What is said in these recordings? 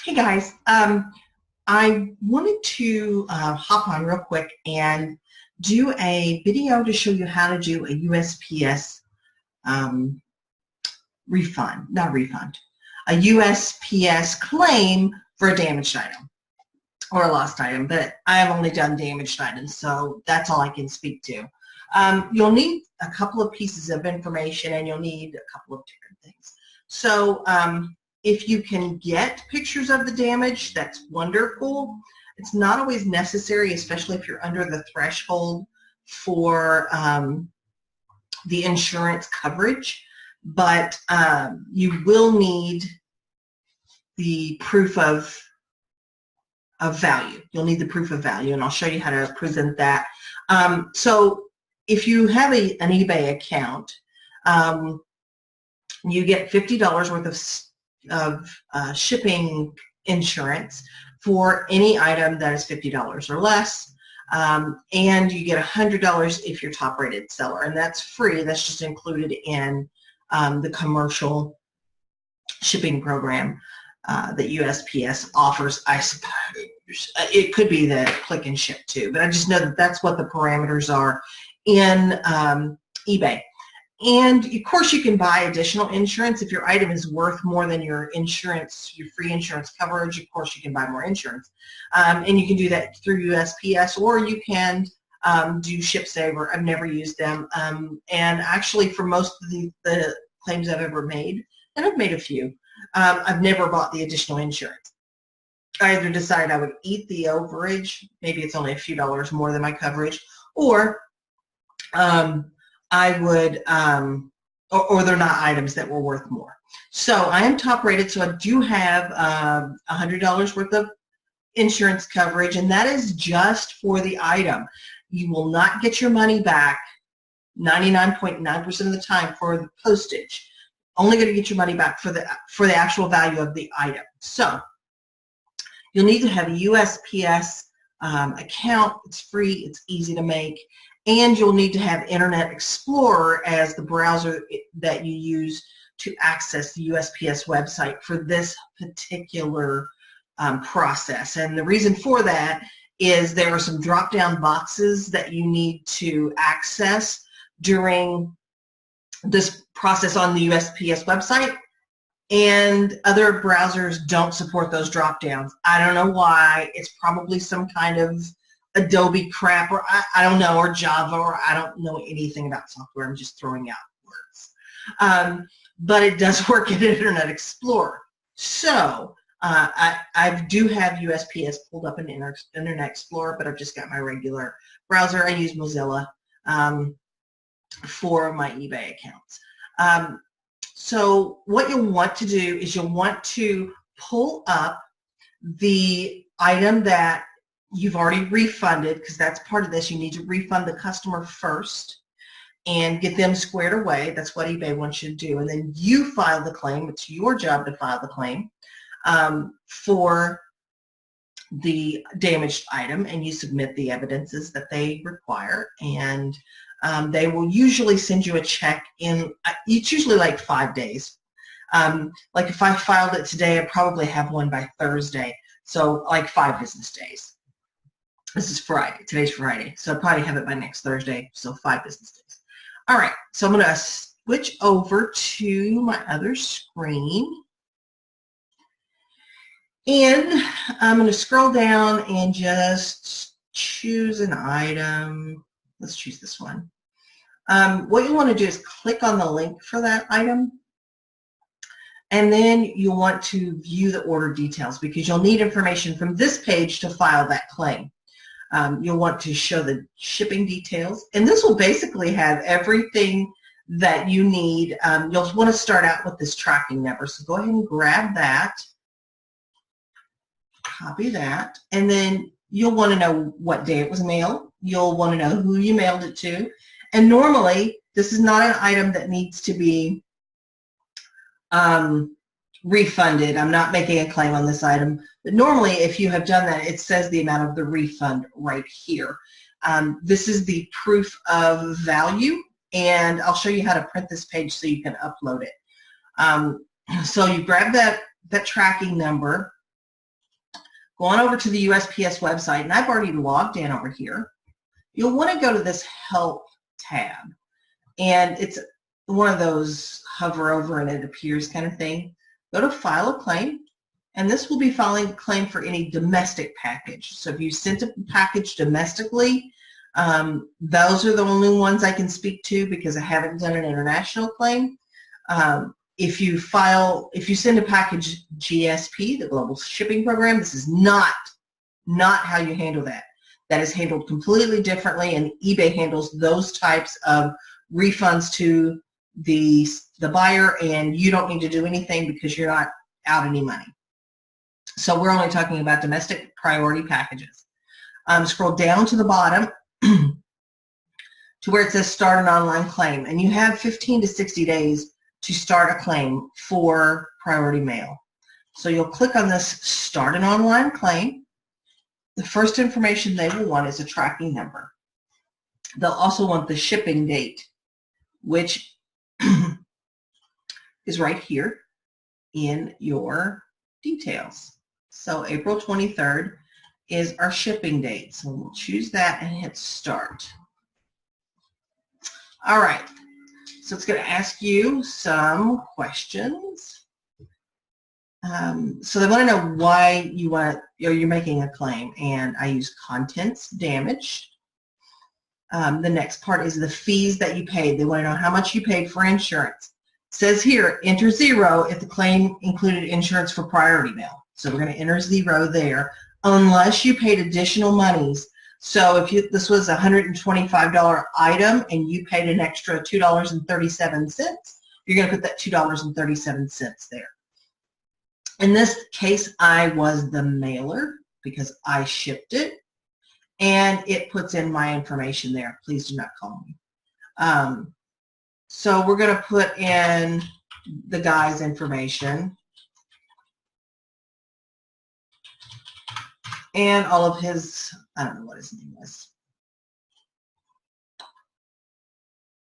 Hey guys, I wanted to hop on real quick and do a video to show you how to do a USPS um, not refund, a USPS claim for a damaged item or a lost item, but I have only done damaged items, so that's all I can speak to. You'll need a couple of pieces of information and you'll need a couple of different things. So if you can get pictures of the damage, that's wonderful. It's not always necessary, especially if you're under the threshold for the insurance coverage, but you will need the proof of value. You'll need the proof of value, and I'll show you how to present that. So if you have an eBay account, you get $50 worth of shipping insurance for any item that is $50 or less, and you get $100 if you're top rated seller, and that's free. That's just included in the commercial shipping program that USPS offers, I suppose. It could be the click and ship too, but I just know that that's what the parameters are in eBay. And of course you can buy additional insurance. If your item is worth more than your insurance, your free insurance coverage, of course you can buy more insurance. And you can do that through USPS, or you can do ShipSaver. I've never used them. And actually for most of the claims I've ever made, and I've made a few, I've never bought the additional insurance. I either decided I would eat the overage, maybe it's only a few dollars more than my coverage, or I would, or they're not items that were worth more. So I am top rated, so I do have $100 worth of insurance coverage, and that is just for the item. You will not get your money back 99.9% of the time for the postage. Only going to get your money back for the actual value of the item. So you'll need to have a USPS account. It's free, it's easy to make, and you'll need to have Internet Explorer as the browser that you use to access the USPS website for this particular process. And the reason for that is there are some drop-down boxes that you need to access during this process on the USPS website, and other browsers don't support those drop-downs. I don't know why. It's probably some kind of Adobe crap, or I don't know, or Java, or I don't know anything about software. I'm just throwing out words. But it does work in Internet Explorer. So I do have USPS pulled up in Internet Explorer, but I've just got my regular browser. I use Mozilla for my eBay accounts. So what you'll want to do is you'll want to pull up the item that you've already refunded, because that's part of this. You need to refund the customer first and get them squared away. That's what eBay wants you to do. And then you file the claim. It's your job to file the claim for the damaged item, and you submit the evidences that they require, and they will usually send you a check in, it's usually like 5 days. Like if I filed it today, I probably have one by Thursday, so like 5 business days. This is Friday, today's Friday, so I'll probably have it by next Thursday, so 5 business days. All right, so I'm going to switch over to my other screen. And I'm going to scroll down and just choose an item. Let's choose this one. What you want to do is click on the link for that item, and then you'll want to view the order details, because you'll need information from this page to file that claim. You'll want to show the shipping details, and this will basically have everything that you need. You'll want to start out with this tracking number, so go ahead and grab that. Copy that, and then you'll want to know what day it was mailed. You'll want to know who you mailed it to, and normally this is not an item that needs to be refunded. I'm not making a claim on this item, but normally if you have done that, it says the amount of the refund right here. This is the proof of value, and I'll show you how to print this page so you can upload it. So you grab that tracking number, go on over to the USPS website, and I've already logged in over here. You'll want to go to this Help tab, and it's one of those hover over and it appears kind of thing. Go to File a Claim, and this will be filing a claim for any domestic package. So if you sent a package domestically, those are the only ones I can speak to because I haven't done an international claim. If you send a package GSP, the Global Shipping Program, this is not how you handle that. That is handled completely differently, and eBay handles those types of refunds to the buyer, and you don't need to do anything because you're not out any money. So we're only talking about domestic priority packages. Scroll down to the bottom to where it says Start an Online Claim, and you have 15 to 60 days to start a claim for priority mail. So you'll click on this Start an Online Claim. The first information they will want is a tracking number. They'll also want the shipping date, which is right here in your details. So April 23rd is our shipping date. So we'll choose that and hit Start. All right. So it's going to ask you some questions. So they want to know why you're making a claim, and I use contents damage. The next part is the fees that you paid. They want to know how much you paid for insurance. It says here, enter 0 if the claim included insurance for priority mail. So we're going to enter 0 there, unless you paid additional monies. So if this was a $125 item and you paid an extra $2.37, you're going to put that $2.37 there. In this case, I was the mailer because I shipped it, and it puts in my information there. Please do not call me. So we're going to put in the guy's information and all of his, I don't know what his name is,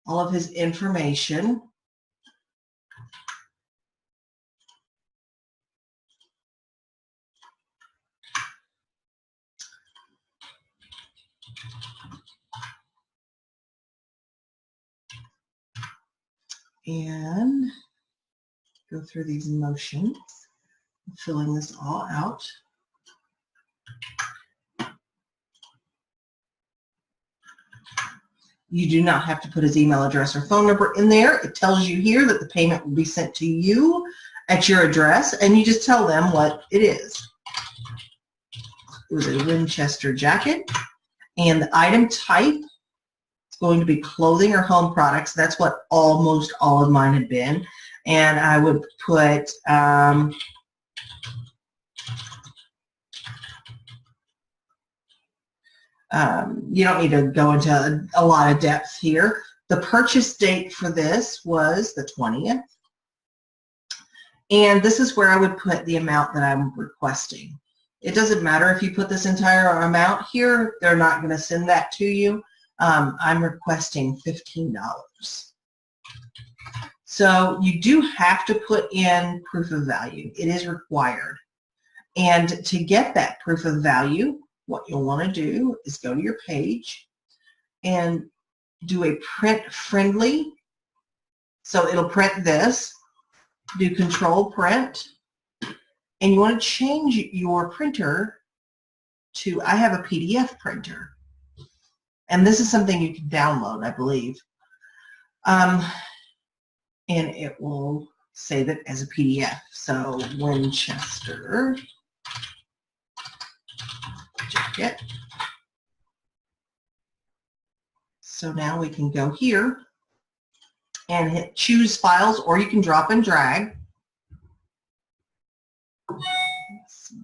all of his information. And go through these motions, filling this all out. You do not have to put his email address or phone number in there. It tells you here that the payment will be sent to you at your address, and you just tell them what it is. It was a Winchester jacket, and the item type is going to be clothing or home products. That's what almost all of mine had been. And I would put you don't need to go into a lot of depth here. The purchase date for this was the 20th. And this is where I would put the amount that I'm requesting. It doesn't matter if you put this entire amount here. They're not going to send that to you. I'm requesting $15. So you do have to put in proof of value. It is required. And to get that proof of value, what you'll want to do is go to your page and do a print friendly. So it'll print this. Do control print. And you want to change your printer to, I have a PDF printer. And this is something you can download, I believe. And it will save it as a PDF. So Winchester jacket. So now we can go here and hit choose files, or you can drop and drag. Let's see.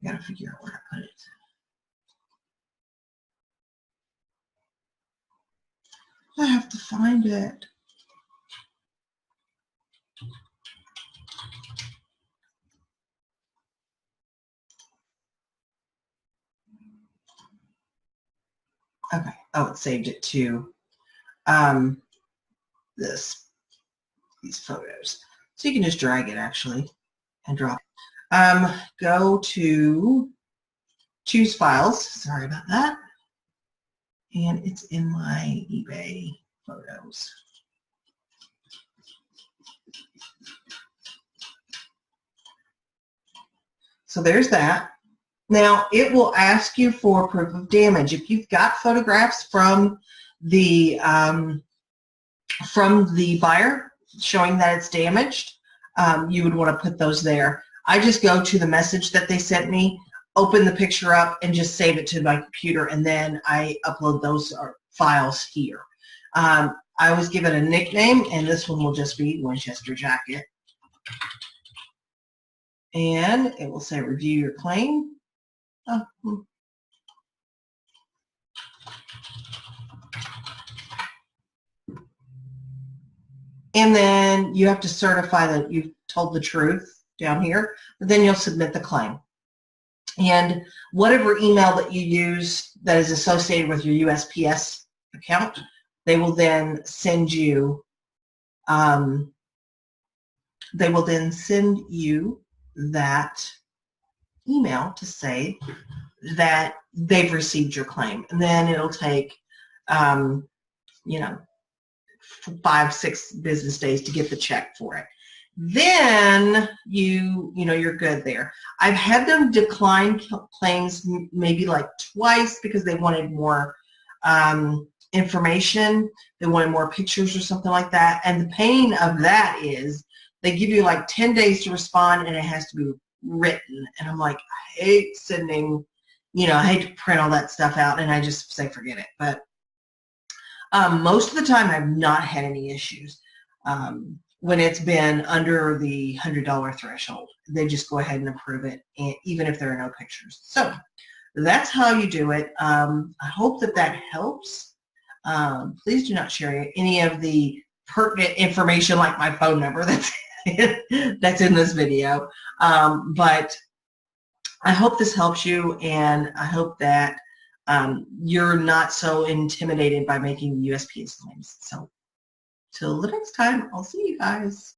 I gotta figure out where to put it. I have to find it. Okay. Oh, it saved it to these photos. So you can just drag it actually and drop it. Go to choose files. Sorry about that. And it's in my eBay photos. So there's that. Now it will ask you for proof of damage. If you've got photographs from the buyer showing that it's damaged, you would want to put those there. I just go to the message that they sent me, open the picture up, and just save it to my computer, and then I upload those files here. I always give it a nickname, and this one will just be Winchester Jacket. And it will say review your claim. Oh. And then you have to certify that you've told the truth down here, but then you'll submit the claim. And whatever email that you use that is associated with your USPS account, they will then send you that email to say that they've received your claim. And then it'll take, 5-6 business days to get the check for it. Then you're good there. I've had them decline claims maybe like twice because they wanted more information. They wanted more pictures or something like that. And the pain of that is they give you like 10 days to respond, and it has to be written. And I'm like, I hate sending, I hate to print all that stuff out, and I just say forget it. But most of the time, I've not had any issues. When it's been under the $100 threshold, they just go ahead and approve it, and even if there are no pictures. So that's how you do it. I hope that helps. Please do not share any of the pertinent information like my phone number that's in this video. But I hope this helps you, and I hope that you're not so intimidated by making USPS claims. So till the next time, I'll see you guys.